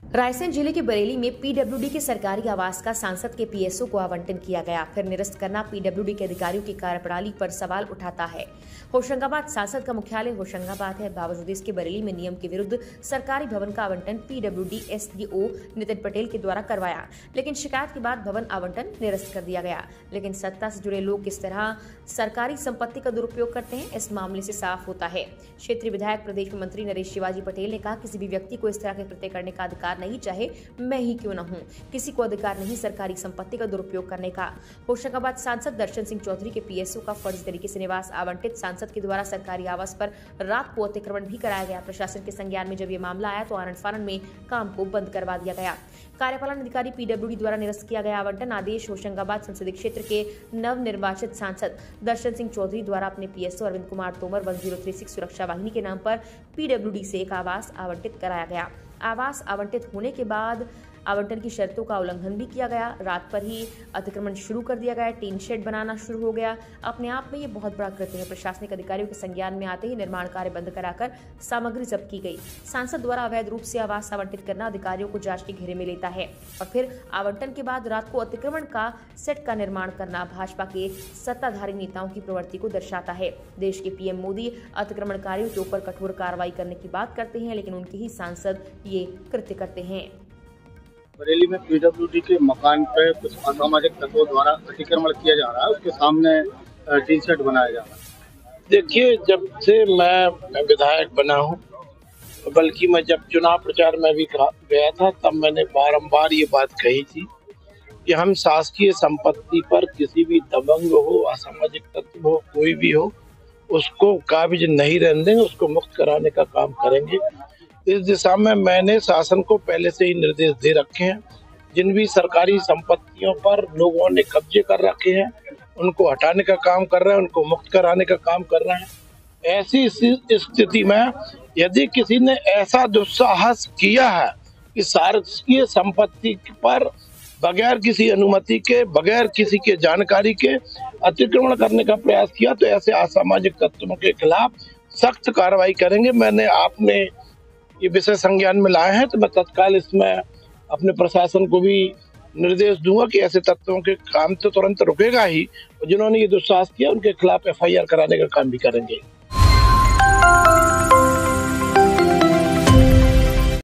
रायसेन जिले के बरेली में पीडब्ल्यूडी के सरकारी आवास का सांसद के पीएसओ को आवंटन किया गया, फिर निरस्त करना पीडब्ल्यूडी के अधिकारियों की कार्यप्रणाली पर सवाल उठाता है। होशंगाबाद सांसद का मुख्यालय होशंगाबाद है, बावजूद इसके बरेली में नियम के विरुद्ध सरकारी भवन का आवंटन पीडब्ल्यूडी एसडीओ नितिन पटेल के द्वारा करवाया, लेकिन शिकायत के बाद भवन आवंटन निरस्त कर दिया गया। लेकिन सत्ता से जुड़े लोग किस तरह सरकारी संपत्ति का दुरुपयोग करते हैं, इस मामले से साफ होता है। क्षेत्रीय विधायक प्रदेश में मंत्री नरेश शिवाजी पटेल ने कहा, किसी भी व्यक्ति को इस तरह के कृत्य करने का अधिकार नहीं, चाहे मैं ही क्यों न हूं। किसी को अधिकार नहीं सरकारी संपत्ति का दुरुपयोग करने का। होशंगाबाद सांसद दर्शन सिंह चौधरी के पीएसओ का फर्जी तरीके से निवास आवंटित सांसद के द्वारा सरकारी आवास पर रात को अतिक्रमण भी कराया गया। प्रशासन के संज्ञान में जब ये मामला आया तो आनंद फानन में काम को बंद करवा दिया गया। कार्यपालन अधिकारी पीडब्ल्यूडी द्वारा निरस्त किया गया आवंटन आदेश होशंगाबाद संसदीय क्षेत्र के नव निर्वाचित सांसद दर्शन सिंह चौधरी द्वारा अपने पीएसओ अरविंद कुमार तोमर 1036 सुरक्षा वाहिनी के नाम पर पीडब्ल्यूडी से एक आवास आवंटित कराया गया। आवास आवंटित होने के बाद आवंटन की शर्तों का उल्लंघन भी किया गया। रात पर ही अतिक्रमण शुरू कर दिया गया, टीन शेड बनाना शुरू हो गया। अपने आप में ये बहुत बड़ा कृत्य है। प्रशासनिक अधिकारियों के संज्ञान में आते ही निर्माण कार्य बंद कराकर सामग्री जब्त की गई। सांसद द्वारा अवैध रूप से आवास आवंटित करना अधिकारियों को जांच के घेरे में लेता है और फिर आवंटन के बाद रात को अतिक्रमण का सेट का निर्माण करना भाजपा के सत्ताधारी नेताओं की प्रवृत्ति को दर्शाता है। देश के पीएम मोदी अतिक्रमणकारियों के ऊपर कठोर कार्रवाई करने की बात करते हैं, लेकिन उनके ही सांसद ये कृत्य करते हैं। बरेली में पीडब्ल्यूडी के मकान पे कुछ असामाजिक तत्वों द्वारा अतिक्रमण किया जा रहा है, उसके सामने टीन शेड बनाया जा रहा है। देखिए, जब से मैं विधायक बना हूँ, बल्कि मैं जब चुनाव प्रचार में भी गया था, तब मैंने बारंबार ये बात कही थी कि हम शासकीय संपत्ति पर किसी भी दबंग हो, असामाजिक तत्व हो, कोई भी हो, उसको काबिज नहीं रहने देंगे, उसको मुक्त कराने का काम करेंगे। इस दिशा में मैंने शासन को पहले से ही निर्देश दे रखे हैं। जिन भी सरकारी संपत्तियों पर लोगों ने कब्जे कर रखे हैं, उनको हटाने का काम कर रहे हैं, उनको मुक्त कराने का काम कर रहे हैं। ऐसी स्थिति में यदि किसी ने ऐसा दुस्साहस किया है कि शासकीय संपत्ति पर बगैर किसी अनुमति के, बगैर किसी के जानकारी के अतिक्रमण करने का प्रयास किया, तो ऐसे असामाजिक तत्वों के खिलाफ सख्त कार्रवाई करेंगे। मैंने आपने ये विषय संज्ञान में लाए हैं, तो मैं तत्काल इसमें अपने प्रशासन को भी निर्देश दूंगा कि ऐसे तत्वों के काम तो तुरंत रुकेगा ही, और जिन्होंने ये दुस्साहस किया उनके खिलाफ एफआईआर कराने का काम भी करेंगे।